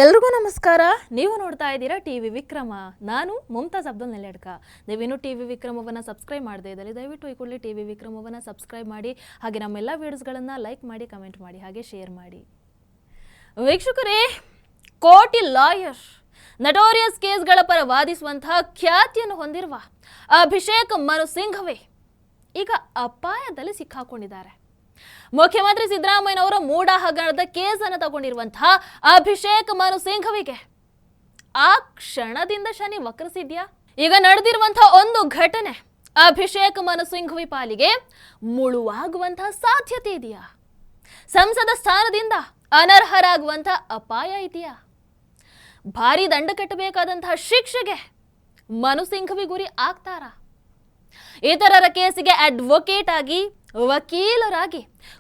ಎಲ್ರಿಗೂ ನಮಸ್ಕಾರ. ನೀವು ನೋಡ್ತಾ ಇದ್ದೀರಾ ಟಿವಿ ವಿಕ್ರಮ. ನಾನು ಮುಮ್ತಾಜ್ ಅಬ್ದುಲ್ ನೆಲ್ಲೆಡ್ಕ. ನೀವಿನ್ನು ಟಿವಿ ವಿಕ್ರಮವನ್ನು ಸಬ್ಸ್ಕ್ರೈಬ್ ಮಾಡದೇ ಇದ್ದರೆ ದಯವಿಟ್ಟು ಈ ಕೂಡಲೇ ಟಿವಿ ವಿಕ್ರಮವನ್ನು ಸಬ್ಸ್ಕ್ರೈಬ್ ಮಾಡಿ, ಹಾಗೆ ನಮ್ಮೆಲ್ಲ ವಿಡಿಯೋಸ್ಗಳನ್ನು ಲೈಕ್ ಮಾಡಿ, ಕಮೆಂಟ್ ಮಾಡಿ, ಹಾಗೆ ಶೇರ್ ಮಾಡಿ. ವೀಕ್ಷಕರೇ, ಕೋಟಿ ಲಾಯರ್, ನಟೋರಿಯಸ್ ಕೇಸ್ಗಳ ಪರ ವಾದಿಸುವಂತಹ ಖ್ಯಾತಿಯನ್ನು ಹೊಂದಿರುವ ಅಭಿಷೇಕ್ ಮನು ಸಿಂಘವಿ ಈಗ ಅಪಾಯದಲ್ಲಿ ಸಿಕ್ಕಾಕೊಂಡಿದ್ದಾರೆ. ಮುಖ್ಯಮಂತ್ರಿ ಸಿದ್ದರಾಮಯ್ಯನವರ ಮೂಡ ಹಗರಣದ ಕೇಸನ್ನು ತಗೊಂಡಿರುವಂತಹ ಅಭಿಷೇಕ್ ಮನು ಸಿಂಘವಿಗೆ ಆ ಕ್ಷಣದಿಂದ ಶನಿ ವಕ್ರಿಸಿದ್ಯಾ? ಈಗ ನಡೆದಿರುವಂತಹ ಒಂದು ಘಟನೆ ಅಭಿಷೇಕ್ ಮನು ಸಿಂಘವಿ ಪಾಲಿಗೆ ಮುಳುವಾಗುವಂತಹ ಸಾಧ್ಯತೆ ಇದೆಯಾ? ಸಂಸದ ಸ್ಥಾನದಿಂದ ಅನರ್ಹರಾಗುವಂತಹ ಅಪಾಯ ಇದೆಯಾ? ಭಾರಿ ದಂಡ ಕಟ್ಟಬೇಕಾದಂತಹ ಶಿಕ್ಷೆಗೆ ಮನು ಸಿಂಘವಿ ಗುರಿ ಆಗ್ತಾರಾ? ಇತರರ ಕೇಸಿಗೆ ಅಡ್ವೊಕೇಟ್ ಆಗಿ, ವಕೀಲರಾಗಿ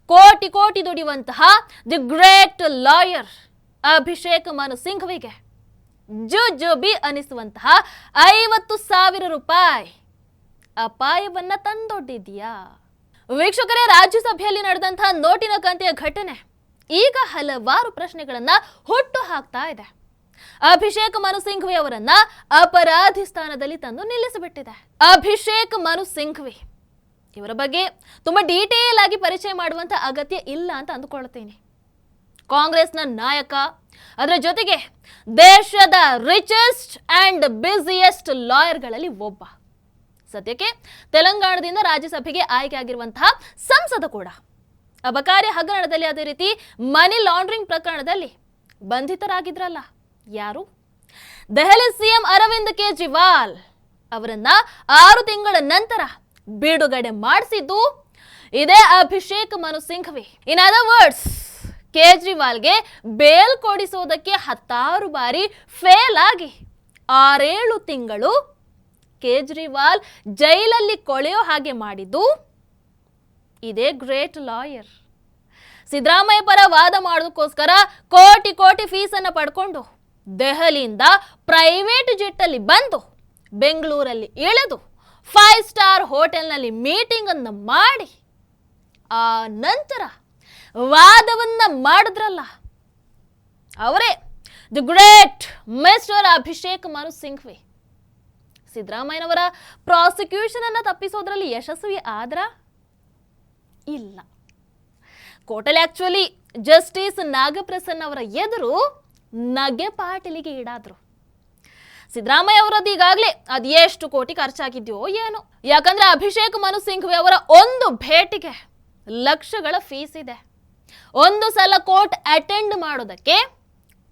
ಕೋಟಿ ಕೋಟಿ ದುಡಿಯುವಂತಹ the great lawyer Abhishek Manu ಸಿಂಘವಿಗೆ ಜುಜುಬಿ ಅನಿಸುವಂತಹ 50,000 ರೂಪಾಯಿ ಅಪಾಯವನ್ನ ತಂದೊಡ್ಡಿದ್ಯಾ? ವೀಕ್ಷಕರೇ, ರಾಜ್ಯಸಭೆಯಲ್ಲಿ ನಡೆದಂತಹ ನೋಟಿನ ಕಂತೆಯ ಘಟನೆ ಈಗ ಹಲವಾರು ಪ್ರಶ್ನೆಗಳನ್ನ ಹುಟ್ಟು ಹಾಕ್ತಾ ಇದೆ. ಅಭಿಷೇಕ್ ಮನು ಸಿಂಘವಿ ಅವರನ್ನ ಅಪರಾಧಿ ಸ್ಥಾನದಲ್ಲಿ ತಂದು ನಿಲ್ಲಿಸಿಬಿಟ್ಟಿದೆ. ಅಭಿಷೇಕ್ ಮನು ಸಿಂಘವಿ ಇವರ ಬಗ್ಗೆ ತುಂಬಾ ಡೀಟೇಲ್ ಆಗಿ ಪರಿಚಯ ಮಾಡುವಂತ ಅಗತ್ಯ ಇಲ್ಲ ಅಂತ ಅಂದುಕೊಳ್ಳುತ್ತೇನೆ. ಕಾಂಗ್ರೆಸ್ನ ನಾಯಕ, ಅದರ ಜೊತೆಗೆ ದೇಶದ ರಿಚೆಸ್ಟ್ ಅಂಡ್ ಬ್ಯುಸಿಯೆಸ್ಟ್ ಲಾಯರ್ಗಳಲ್ಲಿ ಒಬ್ಬ. ಸದ್ಯಕ್ಕೆ ತೆಲಂಗಾಣದಿಂದ ರಾಜ್ಯಸಭೆಗೆ ಆಯ್ಕೆಯಾಗಿರುವಂತಹ ಸಂಸದ ಕೂಡ. ಅಬಕಾರಿ ಹಗರಣದಲ್ಲಿ, ಅದೇ ರೀತಿ ಮನಿ ಲಾಂಡ್ರಿಂಗ್ ಪ್ರಕರಣದಲ್ಲಿ ಬಂಧಿತರಾಗಿದ್ರಲ್ಲ, ಯಾರು? ದೆಹಲಿ ಸಿಎಂ ಅರವಿಂದ್ ಕೇಜ್ರಿವಾಲ್ ಅವರನ್ನ 6 ತಿಂಗಳ ನಂತರ ಬಿಡುಗಡೆ ಮಾಡಿಸಿದ್ದು ಇದೇ Abhishek Manu Singhvi. In other words, ಕೇಜ್ರಿವಾಲ್ಗೆ ಬೇಲ್ ಕೊಡಿಸೋದಕ್ಕೆ 10 ಬಾರಿ ಫೇಲ್ ಆಗಿ 6-7 ತಿಂಗಳು ಕೇಜ್ರಿವಾಲ್ ಜೈಲಲ್ಲಿ ಕೊಳೆಯೋ ಹಾಗೆ ಮಾಡಿದ್ದು ಇದೇ ಗ್ರೇಟ್ ಲಾಯರ್. ಸಿದ್ದರಾಮಯ್ಯ ಪರ ವಾದ ಮಾಡೋದಕ್ಕೋಸ್ಕರ ಕೋಟಿ ಕೋಟಿ ಫೀಸನ್ನು ಪಡ್ಕೊಂಡು ದೆಹಲಿಯಿಂದ ಪ್ರೈವೇಟ್ ಜೆಟ್ ಅಲ್ಲಿ ಬಂದು ಬೆಂಗಳೂರಲ್ಲಿ ಇಳಿದು 5 ಸ್ಟಾರ್ ಹೋಟೆಲ್ನಲ್ಲಿ ಮೀಟಿಂಗ್ ಅನ್ನು ಮಾಡಿ ಆ ನಂತರ ವಾದವನ್ನ ಮಾಡಿದ್ರಲ್ಲ, ಅವರೇ the great mister Abhishek Manu Singhvi. ಸಿದ್ದರಾಮಯ್ಯನವರ ಪ್ರಾಸಿಕ್ಯೂಷನ್ ಅನ್ನ ತಪ್ಪಿಸೋದ್ರಲ್ಲಿ ಯಶಸ್ವಿ ಆದ್ರ? ಇಲ್ಲ. ಕೋರ್ಟಲ್ಲಿ ಆಕ್ಚುಲಿ ಜಸ್ಟಿಸ್ ನಾಗಪ್ರಸನ್ನ ಅವರ ಎದುರು ನಗೆ ಪಾಟಲಿಗೆ ಈಡಾದ್ರು. ಸಿದ್ದರಾಮಯ್ಯ ಅವರದ್ದು ಈಗಾಗಲೇ ಅದು ಎಷ್ಟು ಕೋಟಿ ಖರ್ಚಾಗಿದ್ಯೋ ಏನೋ. ಯಾಕಂದ್ರೆ ಅಭಿಷೇಕ್ ಮನು ಸಿಂಘವಿ ಅವರ ಒಂದು ಭೇಟಿಗೆ ಲಕ್ಷಗಳ ಫೀಸ್ ಇದೆ. ಒಂದು ಸಲ ಕೋರ್ಟ್ ಅಟೆಂಡ್ ಮಾಡೋದಕ್ಕೆ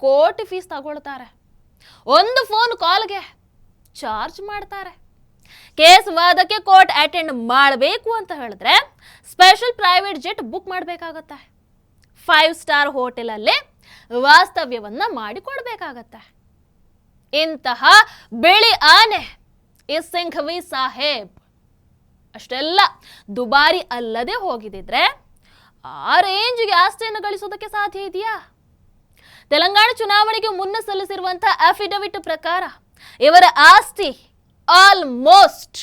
ಕೋಟಿ ಫೀಸ್ ತಗೊಳ್ತಾರೆ. ಒಂದು ಫೋನ್ ಕಾಲ್ಗೆ ಚಾರ್ಜ್ ಮಾಡ್ತಾರೆ. ಕೇಸ್ ವಾದಕ್ಕೆ ಕೋರ್ಟ್ ಅಟೆಂಡ್ ಮಾಡಬೇಕು ಅಂತ ಹೇಳಿದ್ರೆ ಸ್ಪೆಷಲ್ ಪ್ರೈವೇಟ್ ಜೆಟ್ ಬುಕ್ ಮಾಡಬೇಕಾಗತ್ತೆ. 5 ಸ್ಟಾರ್ ಹೋಟೆಲಲ್ಲೇ ವಾಸ್ತವ್ಯವನ್ನ ಮಾಡಿಕೊಡ್ಬೇಕಾಗತ್ತೆ. ಇಂತಹ ಬಿಳಿ ಆನೆ ಈ ಸಿಂಘವಿ ಸಾಹೇಬ್ ಅಷ್ಟೆಲ್ಲ ದುಬಾರಿ ಅಲ್ಲದೆ ಹೋಗಿದ್ರೆ ಆ ರೇಂಜ್ಗೆ ಆಸ್ತಿಯನ್ನು ಗಳಿಸೋದಕ್ಕೆ ಸಾಧ್ಯ ಇದೆಯಾ? ತೆಲಂಗಾಣ ಚುನಾವಣೆಗೆ ಮುನ್ನ ಸಲ್ಲಿಸಿರುವಂತಹ ಅಫಿಡವಿಟ್ ಪ್ರಕಾರ ಇವರ ಆಸ್ತಿ ಆಲ್ಮೋಸ್ಟ್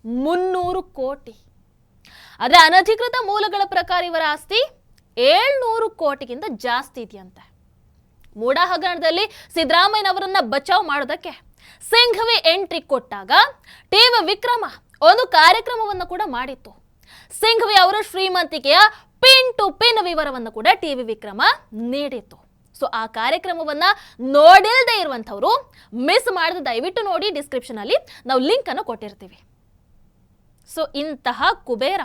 300 ಕೋಟಿ. ಆದರೆ ಅನಧಿಕೃತ ಮೂಲಗಳ ಪ್ರಕಾರ ಇವರ ಆಸ್ತಿ 700 ಕೋಟಿಗಿಂತ ಜಾಸ್ತಿ ಇದೆಯಂತೆ. ಮೂಡ ಹಗರಣದಲ್ಲಿ ಸಿದ್ದರಾಮಯ್ಯನವರನ್ನ ಬಚಾವ್ ಮಾಡೋದಕ್ಕೆ ಸಿಂಘವಿ ಎಂಟ್ರಿ ಕೊಟ್ಟಾಗ ಟಿವಿ ವಿಕ್ರಮ ಒಂದು ಕಾರ್ಯಕ್ರಮವನ್ನು ಕೂಡ ಮಾಡಿತ್ತು. ಸಿಂಘವಿ ಅವರ ಶ್ರೀಮಂತಿಕೆಯ ಪಿನ್ ಟು ಪಿನ್ ವಿವರವನ್ನು ಕೂಡ ಟಿವಿ ವಿಕ್ರಮ ನೀಡಿತ್ತು. ಸೊ ಆ ಕಾರ್ಯಕ್ರಮವನ್ನ ನೋಡಿಲ್ಲದೆ ಇರುವಂಥವ್ರು ಮಿಸ್ ಮಾಡಿದ ದಯವಿಟ್ಟು ನೋಡಿ, ಡಿಸ್ಕ್ರಿಪ್ಷನ್ ಅಲ್ಲಿ ನಾವು ಲಿಂಕ್ ಅನ್ನು ಕೊಟ್ಟಿರ್ತೀವಿ. ಸೊ ಇಂತಹ ಕುಬೇರ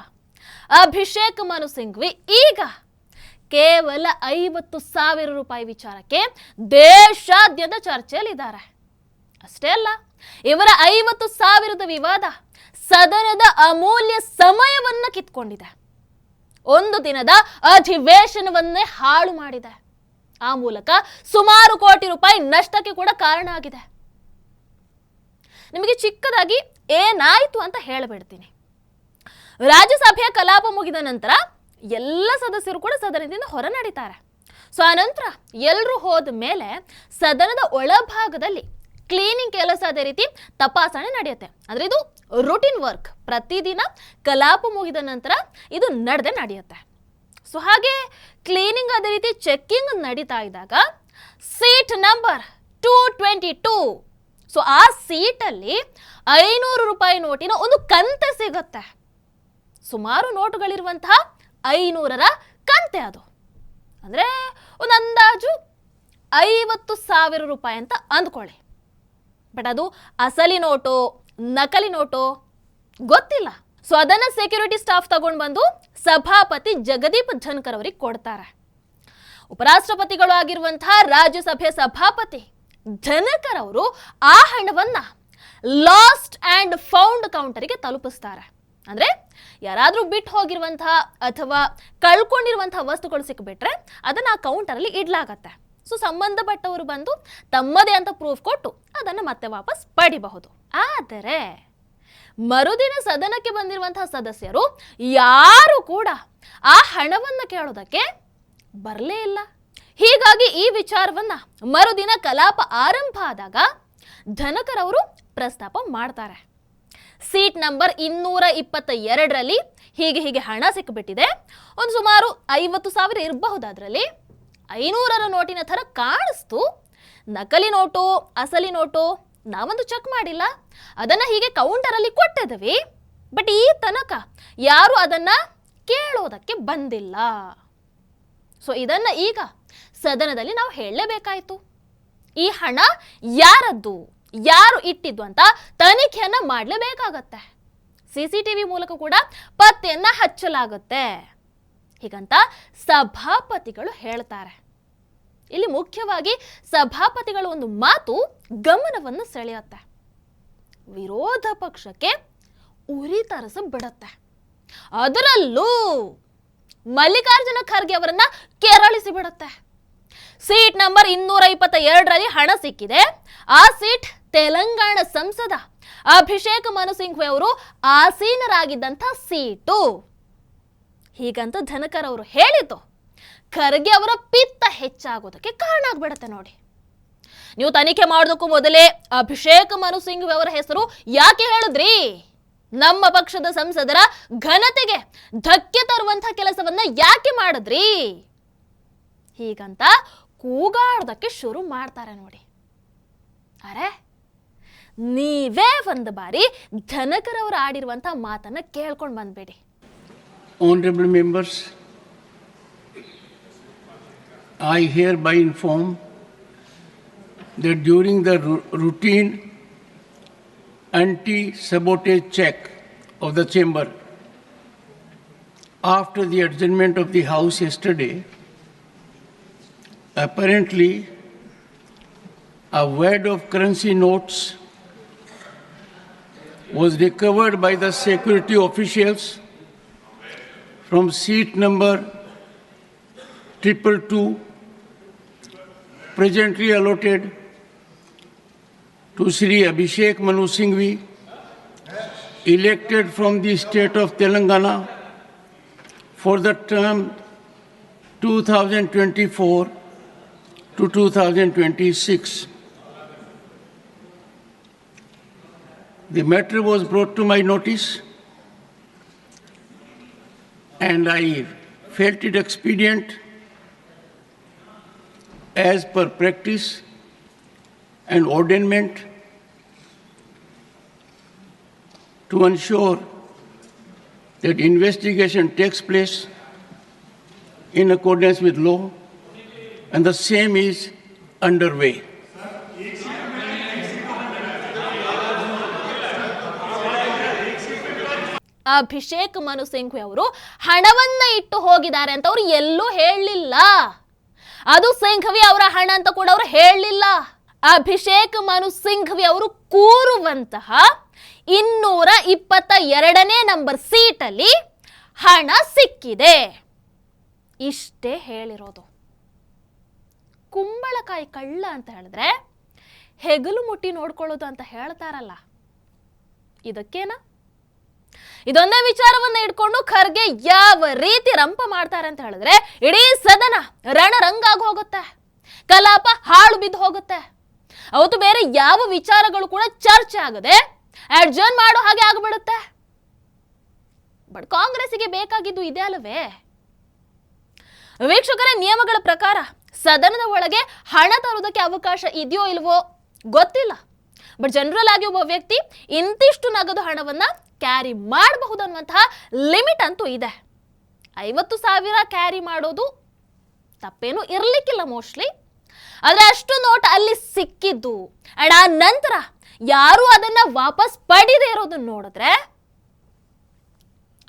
ಅಭಿಷೇಕ್ ಮನು ಸಿಂಘವಿ ಈಗ ಕೇವಲ 50,000 ರೂಪಾಯಿ ವಿಚಾರಕ್ಕೆ ದೇಶಾದ್ಯಂತ ಚರ್ಚೆಯಲ್ಲಿದ್ದಾರೆ. ಅಷ್ಟೇ ಅಲ್ಲ, ಇವರ 50,000ದ ವಿವಾದ ಸದನದ ಅಮೂಲ್ಯ ಸಮಯವನ್ನ ಕಿತ್ಕೊಂಡಿದೆ. ಒಂದು ದಿನದ ಅಧಿವೇಶನವನ್ನೇ ಹಾಳು ಮಾಡಿದೆ. ಆ ಮೂಲಕ ಸುಮಾರು ಕೋಟಿ ರೂಪಾಯಿ ನಷ್ಟಕ್ಕೆ ಕೂಡ ಕಾರಣ ಆಗಿದೆ. ನಿಮಗೆ ಚಿಕ್ಕದಾಗಿ ಏನಾಯ್ತು ಅಂತ ಹೇಳಿಬಿಡ್ತೀನಿ. ರಾಜ್ಯಸಭೆಯ ಕಲಾಪ ಮುಗಿದ ನಂತರ ಎಲ್ಲ ಸದಸ್ಯರು ಕೂಡ ಸದನದಿಂದ ಹೊರ ನಡೀತಾರೆ. ಸೊ ಆ ನಂತರ ಎಲ್ಲರೂ ಹೋದ ಮೇಲೆ ಸದನದ ಒಳಭಾಗದಲ್ಲಿ ಕ್ಲೀನಿಂಗ್ ಕೆಲಸ, ಅದೇ ರೀತಿ ತಪಾಸಣೆ ನಡೆಯುತ್ತೆ. ಅಂದ್ರೆ ಇದು ರೂಟೀನ್ ವರ್ಕ್. ಪ್ರತಿದಿನ ಕಲಾಪ ಮುಗಿದ ನಂತರ ಇದು ನಡೆಯುತ್ತೆ. ಸೊ ಹಾಗೆ ಕ್ಲೀನಿಂಗ್, ಅದೇ ರೀತಿ ಚೆಕ್ಕಿಂಗ್ ನಡೀತಾ ಇದ್ದಾಗ ಸೀಟ್ ನಂಬರ್ 222. ಸೊ ಆ ಸೀಟಲ್ಲಿ 500 ರೂಪಾಯಿ ನೋಟಿನ ಒಂದು ಕಂತೆ ಸಿಗುತ್ತೆ. ಸುಮಾರು ನೋಟುಗಳಿರುವಂತಹ 500ರ ಕಂತೆ ಅದು. ಅಂದರೆ ಒಂದು ಅಂದಾಜು 50,000 ರೂಪಾಯಿ ಅಂತ ಅಂದ್ಕೊಳ್ಳಿ. ಬಟ್ ಅದು ಅಸಲಿ ನೋಟು ನಕಲಿ ನೋಟು ಗೊತ್ತಿಲ್ಲ. ಸೊ ಅದನ್ನ ಸೆಕ್ಯೂರಿಟಿ ಸ್ಟಾಫ್ ತಗೊಂಡು ಬಂದು ಸಭಾಪತಿ ಜಗದೀಪ್ ಧನ್ಕರ್ ಅವರಿಗೆ ಕೊಡ್ತಾರೆ. ಉಪರಾಷ್ಟ್ರಪತಿಗಳು ಆಗಿರುವಂತಹ ರಾಜ್ಯಸಭೆ ಸಭಾಪತಿ ಧನ್ಕರ್ ಅವರು ಆ ಹಣವನ್ನ ಲಾಸ್ಟ್ ಅಂಡ್ ಫೌಂಡ್ ಕೌಂಟರ್ಗೆ ತಲುಪಿಸ್ತಾರೆ. ಅಂದ್ರೆ ಯಾರಾದ್ರೂ ಬಿಟ್ಟು ಹೋಗಿರುವಂತಹ ಅಥವಾ ಕಳ್ಕೊಂಡಿರುವಂತಹ ವಸ್ತುಗಳು ಸಿಕ್ಕಿಬಿಟ್ರೆ ಅದನ್ನ ಆ ಕೌಂಟರ್ ಅಲ್ಲಿ ಇಡ್ಲಾಗತ್ತೆ. ಸೊ ಸಂಬಂಧಪಟ್ಟವರು ಬಂದು ತಮ್ಮದೇ ಅಂತ ಪ್ರೂಫ್ ಕೊಟ್ಟು ಅದನ್ನು ಮತ್ತೆ ವಾಪಸ್ ಪಡಿಬಹುದು. ಆದರೆ ಮರುದಿನ ಸದನಕ್ಕೆ ಬಂದಿರುವಂತಹ ಸದಸ್ಯರು ಯಾರು ಕೂಡ ಆ ಹಣವನ್ನು ಕೇಳೋದಕ್ಕೆ ಬರಲೇ ಇಲ್ಲ. ಹೀಗಾಗಿ ಈ ವಿಚಾರವನ್ನ ಮರುದಿನ ಕಲಾಪ ಆರಂಭ ಆದಾಗ ಧನ್ಕರ್ ಅವರು ಪ್ರಸ್ತಾಪ ಮಾಡ್ತಾರೆ. ಸೀಟ್ ನಂಬರ್ 222ರಲ್ಲಿ ಹೀಗೆ ಹಣ ಸಿಕ್ಕಿಬಿಟ್ಟಿದೆ. ಒಂದು ಸುಮಾರು 50,000 ಇರಬಹುದು. ಅದರಲ್ಲಿ 500ರ ನೋಟಿನ ಥರ ಕಾಣಿಸ್ತು. ನಕಲಿ ನೋಟು ಅಸಲಿ ನೋಟು ನಾವಂದು ಚೆಕ್ ಮಾಡಿಲ್ಲ, ಅದನ್ನ ಹೀಗೆ ಕೌಂಟರಲ್ಲಿ ಕೊಟ್ಟಿದ್ದೀವಿ. ಬಟ್ ಈ ತನಕ ಯಾರು ಅದನ್ನ ಕೇಳೋದಕ್ಕೆ ಬಂದಿಲ್ಲ. ಸೊ ಇದನ್ನ ಈಗ ಸದನದಲ್ಲಿ ನಾವು ಹೇಳಲೇಬೇಕಾಯ್ತು. ಈ ಹಣ ಯಾರದ್ದು, ಯಾರು ಇಟ್ಟಿದ್ದು ಅಂತ ತನಿಖೆಯನ್ನ ಮಾಡಲೇಬೇಕಾಗತ್ತೆ. CCTV ಮೂಲಕ ಕೂಡ ಪತ್ತೆಯನ್ನ ಹಚ್ಚಲಾಗುತ್ತೆ ಹೀಗಂತ ಸಭಾಪತಿಗಳು ಹೇಳ್ತಾರೆ. ಇಲ್ಲಿ ಮುಖ್ಯವಾಗಿ ಸಭಾಪತಿಗಳ ಒಂದು ಮಾತು ಗಮನವನ್ನು ಸೆಳೆಯುತ್ತೆ. ವಿರೋಧ ಪಕ್ಷಕ್ಕೆ ಉರಿ ತರಸ ಬಿಡುತ್ತೆ. ಅದರಲ್ಲೂ ಮಲ್ಲಿಕಾರ್ಜುನ ಖರ್ಗೆ ಅವರನ್ನ ಕೆರಳಿಸಿ ಬಿಡುತ್ತೆ. ಸೀಟ್ ನಂಬರ್ 222ರಲ್ಲಿ ಹಣ ಸಿಕ್ಕಿದೆ. ಆ ಸೀಟ್ ತೆಲಂಗಾಣ ಸಂಸದ ಅಭಿಷೇಕ್ ಮನು ಸಿಂಘ್ವಿ ಅವರು ಆಸೀನರಾಗಿದ್ದಂಥ ಸೀಟು. ಹೀಗಂತ ಧನ್ಕರ್ ಅವರು ಹೇಳಿದ್ದು ಖರ್ಗೆ ಅವರ ಪಿತ್ತ ಹೆಚ್ಚಾಗೋದಕ್ಕೆ ಕಾರಣ ಆಗ್ಬಿಡತ್ತೆ. ನೋಡಿ, ನೀವು ತನಿಖೆ ಮಾಡೋದಕ್ಕೂ ಮೊದಲೇ ಅಭಿಷೇಕ್ ಮನು ಸಿಂಘ್ವಿ ಅವರ ಹೆಸರು ಯಾಕೆ ಹೇಳಿದ್ರಿ? ನಮ್ಮ ಪಕ್ಷದ ಸಂಸದರ ಘನತೆಗೆ ಧಕ್ಕೆ ತರುವಂತಹ ಕೆಲಸವನ್ನ ಯಾಕೆ ಮಾಡಿದ್ರಿ? ಹೀಗಂತ ಕೂಗಾಡೋದಕ್ಕೆ ಶುರು ಮಾಡ್ತಾರೆ. ನೋಡಿ, ಅರೆ ನೀವೇ ಒಂದು ಬಾರಿ ಧನ್ಕರ್ ಅವರು ಆಡಿರುವಂತಹ ಮಾತನ್ನ ಕೇಳ್ಕೊಂಡು ಬಂದ್ಬೇಡಿ. Honorable members, I hereby inform that during the routine anti-sabotage check of the chamber after the adjournment of the House yesterday, apparently a wad of currency notes was recovered by the security officials from seat number 222, presently allotted to Shri Abhishek Manu Singhvi, elected from the state of Telangana for the term 2024 to 2026. The matter was brought to my notice, and I felt it expedient, as per practice and ordainment, to ensure that investigation takes place in accordance with law, and the same is underway. Abhishek Manu Singhvi ಅವರು ಹಣವನ್ನ ಇಟ್ಟು ಹೋಗಿದ್ದಾರೆ ಅಂತ ಅವರು ಎಲ್ಲೂ ಹೇಳಲಿಲ್ಲ. ಅದು ಸಿಂಘ್ವಿ ಅವರ ಹಣ ಅಂತ ಕೂಡ ಅವರು ಹೇಳಲಿಲ್ಲ. ಅಭಿಷೇಕ್ ಮನು ಸಿಂಘ್ವಿ ಅವರು ಕೂರುವಂತಹ 222ನೇ ನಂಬರ್ ಸೀಟಲ್ಲಿ ಹಣ ಸಿಕ್ಕಿದೆ, ಇಷ್ಟೇ ಹೇಳಿರೋದು. ಕುಂಬಳಕಾಯಿ ಕಳ್ಳ ಅಂತ ಹೇಳಿದ್ರೆ ಹೆಗಲು ಮುಟ್ಟಿ ನೋಡ್ಕೊಳ್ಳೋದು ಅಂತ ಹೇಳ್ತಾರಲ್ಲ, ಇದಕ್ಕೇನ? ಇದೊಂದೇ ವಿಚಾರವನ್ನ ಇಟ್ಕೊಂಡು ಖರ್ಗೆ ಯಾವ ರೀತಿ ರಂಪ ಮಾಡ್ತಾರೆ ಅಂತ ಹೇಳಿದ್ರೆ ಇಡೀ ಸದನ ರಣರಂಗಾಗಿ ಹೋಗುತ್ತೆ, ಕಲಾಪ ಹಾಳು ಬಿದ್ದು ಹೋಗುತ್ತೆ. ಅವತ್ತು ಬೇರೆ ಯಾವ ವಿಚಾರಗಳು ಕೂಡ ಚರ್ಚೆ ಆಗದೆ ಅಡ್ಜರ್ನ್ ಮಾಡೋ ಹಾಗೆ ಆಗ್ಬಿಡುತ್ತೆ. ಬಟ್ ಕಾಂಗ್ರೆಸ್ಸಿಗೆ ಬೇಕಾಗಿದ್ದು ಇದೇ ಅಲ್ಲವೇ? ವೀಕ್ಷಕರ, ನಿಯಮಗಳ ಪ್ರಕಾರ ಸದನದ ಒಳಗೆ ಹಣ ತರೋದಕ್ಕೆ ಅವಕಾಶ ಇದೆಯೋ ಇಲ್ವೋ ಗೊತ್ತಿಲ್ಲ. ಬಟ್ ಜನರಲ್ ಆಗಿ ಒಬ್ಬ ವ್ಯಕ್ತಿ ಇಂತಿಷ್ಟು ನಗದು ಹಣವನ್ನ ಕ್ಯಾರಿ ಮಾಡಬಹುದು ಅನ್ನುವಂತಹ ಲಿಮಿಟ್ ಅಂತೂ ಇದೆ. 50,000 ಕ್ಯಾರಿ ಮಾಡೋದು ತಪ್ಪೇನು ಇರಲಿಕ್ಕಿಲ್ಲ ಮೋಸ್ಟ್ಲಿ. ಆದರೆ ಅಷ್ಟು ನೋಟ್ ಅಲ್ಲಿ ಸಿಕ್ಕಿದ್ದು ಅಂಡ್ ಆ ನಂತರ ಯಾರು ಅದನ್ನ ವಾಪಸ್ ಪಡೆದೇ ಇರೋದನ್ನ ನೋಡಿದ್ರೆ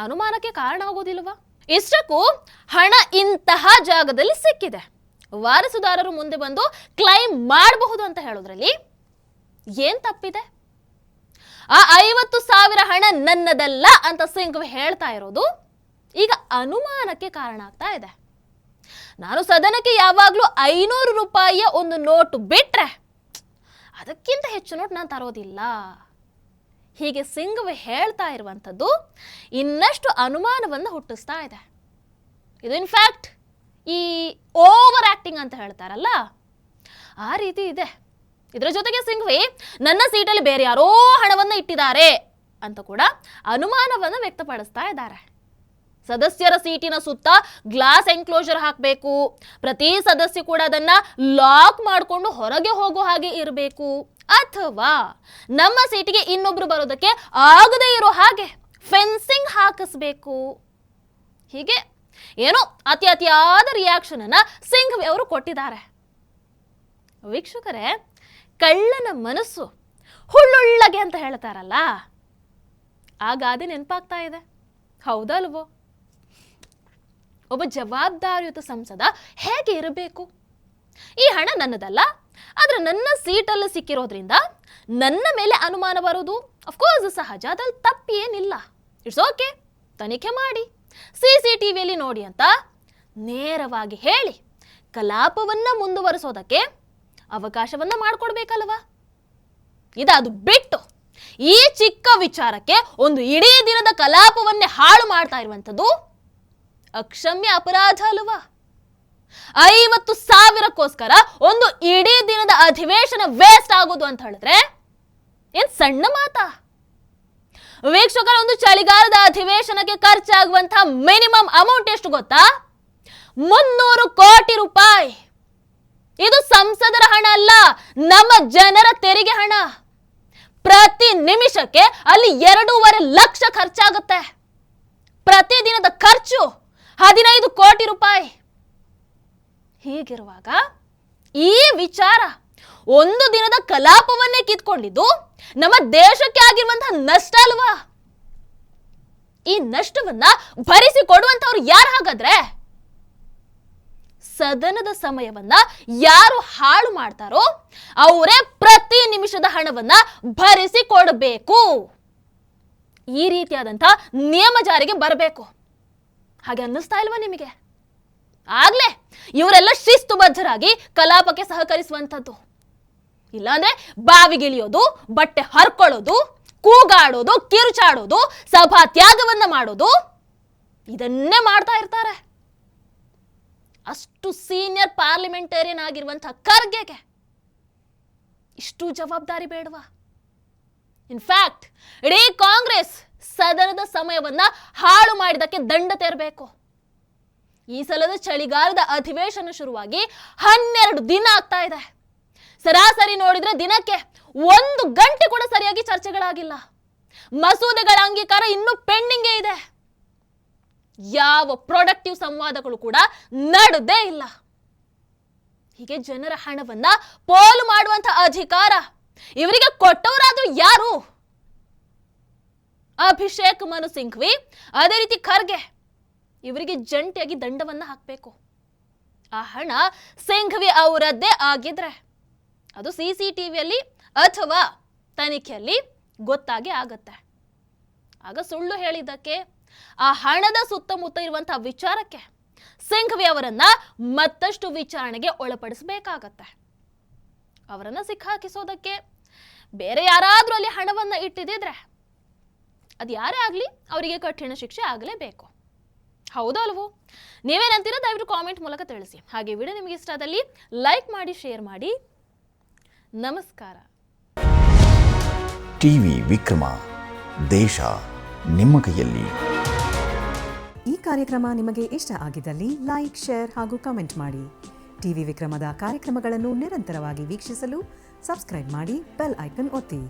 ಅನುಮಾನಕ್ಕೆ ಕಾರಣ ಆಗೋದಿಲ್ವಾ? ಇಷ್ಟಕ್ಕೂ ಹಣ ಇಂತಹ ಜಾಗದಲ್ಲಿ ಸಿಕ್ಕಿದೆ, ವಾರಸುದಾರರು ಮುಂದೆ ಬಂದು ಕ್ಲೈಮ್ ಮಾಡಬಹುದು ಅಂತ ಹೇಳೋದ್ರಲ್ಲಿ ಏನ್ ತಪ್ಪಿದೆ? ಆ 50,000 ಹಣ ನನ್ನದಲ್ಲ ಅಂತ ಸಿಂಘ್ವಿ ಹೇಳ್ತಾ ಇರೋದು ಈಗ ಅನುಮಾನಕ್ಕೆ ಕಾರಣ ಆಗ್ತಾ ಇದೆ. ನಾನು ಸದನಕ್ಕೆ ಯಾವಾಗಲೂ 500 ರೂಪಾಯಿಯ ಒಂದು ನೋಟ್ ಬಿಟ್ರೆ ಅದಕ್ಕಿಂತ ಹೆಚ್ಚು ನೋಟ್ ನಾನು ತರೋದಿಲ್ಲ, ಹೀಗೆ ಸಿಂಘ್ವಿ ಹೇಳ್ತಾ ಇರುವಂಥದ್ದು ಇನ್ನಷ್ಟು ಅನುಮಾನವನ್ನು ಹುಟ್ಟಿಸ್ತಾ ಇದೆ. ಇದು ಇನ್ಫ್ಯಾಕ್ಟ್ ಈ ಓವರ್ ಆಕ್ಟಿಂಗ್ ಅಂತ ಹೇಳ್ತಾರಲ್ಲ ಆ ರೀತಿ ಇದೆ. ಇದರ ಜೊತೆಗೆ ಸಿಂಘ್ವಿ ನನ್ನ ಸೀಟಲ್ಲಿ ಬೇರೆ ಯಾರೋ ಹಣವನ್ನು ಇಟ್ಟಿದ್ದಾರೆ ಅಂತ ಕೂಡ ಅನುಮಾನವನ್ನು ವ್ಯಕ್ತಪಡಿಸ್ತಾ ಇದ್ದಾರೆ. ಸದಸ್ಯರ ಸೀಟಿನ ಸುತ್ತ ಗ್ಲಾಸ್ ಎನ್ಕ್ಲೋಜರ್ ಹಾಕಬೇಕು, ಪ್ರತಿ ಸದಸ್ಯ ಕೂಡ ಅದನ್ನ ಲಾಕ್ ಮಾಡಿಕೊಂಡು ಹೊರಗೆ ಹೋಗೋ ಹಾಗೆ ಇರಬೇಕು, ಅಥವಾ ನಮ್ಮ ಸೀಟಿಗೆ ಇನ್ನೊಬ್ರು ಬರೋದಕ್ಕೆ ಆಗದೇ ಇರೋ ಹಾಗೆ ಫೆನ್ಸಿಂಗ್ ಹಾಕಿಸ್ಬೇಕು. ಹೀಗೆ ಏನೋ ಅತಿಯಾದ ರಿಯಾಕ್ಷನ್ ಅನ್ನ ಸಿಂಘ್ವಿ ಅವರು ಕೊಟ್ಟಿದ್ದಾರೆ. ವೀಕ್ಷಕರೇ, ಕಳ್ಳನ ಮನಸ್ಸು ಹುಳ್ಳುಳ್ಳಗೆ ಅಂತ ಹೇಳ್ತಾರಲ್ಲ, ಆ ಗಾದೆ ನೆನಪಾಗ್ತಾ ಇದೆ, ಹೌದಲ್ವೋ? ಒಬ್ಬ ಜವಾಬ್ದಾರಿಯುತ ಸಂಸದ ಹೇಗೆ ಇರಬೇಕು? ಈ ಹಣ ನನ್ನದಲ್ಲ, ಆದ್ರೆ ನನ್ನ ಸೀಟಲ್ಲಿ ಸಿಕ್ಕಿರೋದ್ರಿಂದ ನನ್ನ ಮೇಲೆ ಅನುಮಾನ ಬರೋದು ಅಫ್ಕೋರ್ಸ್ ಸಹಜ, ಅದ್ರಲ್ಲಿ ತಪ್ಪೇನಿಲ್ಲ. ಇಟ್ಸ್ ಓಕೆ, ತನಿಖೆ ಮಾಡಿ, CCTVಯಲ್ಲಿ ನೋಡಿ ಅಂತ ನೇರವಾಗಿ ಹೇಳಿ ಕಲಾಪವನ್ನ ಮುಂದುವರಿಸೋದಕ್ಕೆ ಅವಕಾಶವನ್ನ ಮಾಡಿಕೊಡ್ಬೇಕಲ್ವಾ? ಅದು ಬಿಟ್ಟು ಈ ಚಿಕ್ಕ ವಿಚಾರಕ್ಕೆ ಒಂದು ಇಡೀ ದಿನದ ಕಲಾಪವನ್ನೇ ಹಾಳು ಮಾಡ್ತಾ ಇರುವಂಥದ್ದು ಅಕ್ಷಮ್ಯ ಅಪರಾಧ ಅಲ್ವಾ? 50,000ಕ್ಕೋಸ್ಕರ ಒಂದು ಇಡೀ ದಿನದ ಅಧಿವೇಶನ ವೇಸ್ಟ್ ಆಗೋದು ಅಂತ ಹೇಳಿದ್ರೆ ಏನ್ ಸಣ್ಣ ಮಾತಾ? ವೀಕ್ಷಕರ, ಒಂದು ಚಳಿಗಾಲದ ಅಧಿವೇಶನಕ್ಕೆ ಖರ್ಚಾಗುವಂತಹ ಮಿನಿಮಮ್ ಅಮೌಂಟ್ ಎಷ್ಟು ಗೊತ್ತಾ? 300 ಕೋಟಿ ರೂಪಾಯಿ. ಇದು ಸಂಸದರ ಹಣ ಅಲ್ಲ, ನಮ್ಮ ಜನರ ತೆರಿಗೆ ಹಣ. ಪ್ರತಿ ನಿಮಿಷಕ್ಕೆ ಅಲ್ಲಿ 2.5 ಲಕ್ಷ ಖರ್ಚಾಗುತ್ತೆ. ಪ್ರತಿದಿನದ ಖರ್ಚು 15 ಕೋಟಿ ರೂಪಾಯಿ. ಹೀಗಿರುವಾಗ ಈ ವಿಚಾರ ಒಂದು ದಿನದ ಕಲಾಪವನ್ನೇ ಕಿತ್ಕೊಂಡಿದ್ದು ನಮ್ಮ ದೇಶಕ್ಕೆ ಆಗಿರುವಂತಹ ನಷ್ಟ ಅಲ್ವಾ? ಈ ನಷ್ಟವನ್ನ ಭರಿಸಿಕೊಡುವಂತವ್ರು ಯಾರು ಹಾಗಾದ್ರೆ? ಸದನದ ಸಮಯವನ್ನ ಯಾರು ಹಾಳು ಮಾಡ್ತಾರೋ ಅವರೇ ಪ್ರತಿ ನಿಮಿಷದ ಹಣವನ್ನ ಭರಿಸಿಕೊಡಬೇಕು. ಈ ರೀತಿಯಾದಂತಹ ನಿಯಮ ಜಾರಿಗೆ ಬರಬೇಕು. ಹಾಗೆ ಅನ್ನಿಸ್ತಾ ಇಲ್ವಾ ನಿಮಗೆ? ಆಗ್ಲೇ ಇವರೆಲ್ಲ ಶಿಸ್ತುಬದ್ಧರಾಗಿ ಕಲಾಪಕ್ಕೆ ಸಹಕರಿಸುವಂಥದ್ದು. ಇಲ್ಲಾಂದ್ರೆ ಬಾವಿಗಿಳಿಯೋದು, ಬಟ್ಟೆ ಹರ್ಕೊಳ್ಳೋದು, ಕೂಗಾಡೋದು, ಕಿರುಚಾಡೋದು, ಸಭಾ ತ್ಯಾಗವನ್ನ ಮಾಡೋದು, ಇದನ್ನೇ ಮಾಡ್ತಾ ಇರ್ತಾರೆ. ಅಷ್ಟು ಸೀನಿಯರ್ ಪಾರ್ಲಿಮೆಂಟೇರಿಯನ್ ಆಗಿರುವಂತಹ ಖರ್ಗೆಗೆ ಇಷ್ಟು ಜವಾಬ್ದಾರಿ ಬೇಡವಾ? ಇನ್ಫ್ಯಾಕ್ಟ್ ಇಡೀ ಕಾಂಗ್ರೆಸ್ ಸದನದ ಸಮಯವನ್ನ ಹಾಳು ಮಾಡಿದಕ್ಕೆ ದಂಡ ತೆರಬೇಕು. ಈ ಸಲದ ಚಳಿಗಾಲದ ಅಧಿವೇಶನ ಶುರುವಾಗಿ 12 ದಿನ ಆಗ್ತಾ ಇದೆ. ಸರಾಸರಿ ನೋಡಿದ್ರೆ ದಿನಕ್ಕೆ 1 ಗಂಟೆ ಕೂಡ ಸರಿಯಾಗಿ ಚರ್ಚೆಗಳಾಗಿಲ್ಲ. ಮಸೂದೆಗಳ ಅಂಗೀಕಾರ ಇನ್ನೂ ಪೆಂಡಿಂಗೇ ಇದೆ. ಯಾವ ಪ್ರೊಡಕ್ಟಿವ್ ಸಂವಾದಗಳು ಕೂಡ ನಡೆದೇ ಇಲ್ಲ. ಹೀಗೆ ಜನರ ಹಣವನ್ನ ಪೋಲು ಮಾಡುವಂತಹ ಅಧಿಕಾರ ಇವರಿಗೆ ಕೊಟ್ಟವರಾದ್ರೂ ಯಾರು? ಅಭಿಷೇಕ್ ಮನು ಸಿಂಘ್ವಿ, ಅದೇ ರೀತಿ ಖರ್ಗೆ, ಇವರಿಗೆ ಜಂಟಿಯಾಗಿ ದಂಡವನ್ನ ಹಾಕಬೇಕು. ಆ ಹಣ ಸಿಂಘ್ವಿ ಅವರದ್ದೇ ಆಗಿದ್ರೆ ಅದು CCTVಯಲ್ಲಿ ಅಥವಾ ತನಿಖೆಯಲ್ಲಿ ಗೊತ್ತಾಗಿ ಆಗತ್ತೆ. ಆಗ ಸುಳ್ಳು ಹೇಳಿದ್ದಕ್ಕೆ, ಆ ಹಣದ ಸುತ್ತಮುತ್ತ ಇರುವಂತಹ ವಿಚಾರಕ್ಕೆ ಸಿಂಘ್ವಿ ಅವರನ್ನ ಮತ್ತಷ್ಟು ವಿಚಾರಣೆಗೆ ಒಳಪಡಿಸಬೇಕಾಗತ್ತೆ. ಅವರನ್ನ ಸಿಕ್ಕಾಕಿಸೋದಕ್ಕೆ ಬೇರೆ ಯಾರಾದ್ರೂ ಅಲ್ಲಿ ಹಣವನ್ನ ಇಟ್ಟಿದ್ರೆ ಅದು ಯಾರೇ ಆಗ್ಲಿ ಅವರಿಗೆ ಕಠಿಣ ಶಿಕ್ಷೆ ಆಗಲೇಬೇಕು. ಹೌದಲ್ವೋ? ನೀವೇನಂತೀರ ದಯವಿಟ್ಟು ಕಾಮೆಂಟ್ ಮೂಲಕ ತಿಳಿಸಿ. ಹಾಗೆ ವಿಡಿಯೋ ನಿಮಗೆ ಇಷ್ಟ ಆದಲ್ಲಿ ಲೈಕ್ ಮಾಡಿ, ಶೇರ್ ಮಾಡಿ. ನಮಸ್ಕಾರ. ಟಿವಿ ವಿಕ್ರಮ, ದೇಶ ನಿಮ್ಮ ಕೈಯಲ್ಲಿ. ಈ ಕಾರ್ಯಕ್ರಮ ನಿಮಗೆ ಇಷ್ಟ ಆಗಿದ್ದಲ್ಲಿ ಲೈಕ್, ಶೇರ್ ಹಾಗೂ ಕಮೆಂಟ್ ಮಾಡಿ. ಟಿವಿ ವಿಕ್ರಮದ ಕಾರ್ಯಕ್ರಮಗಳನ್ನು ನಿರಂತರವಾಗಿ ವೀಕ್ಷಿಸಲು ಸಬ್ಸ್ಕ್ರೈಬ್ ಮಾಡಿ ಬೆಲ್ ಐಕನ್ ಒತ್ತಿ.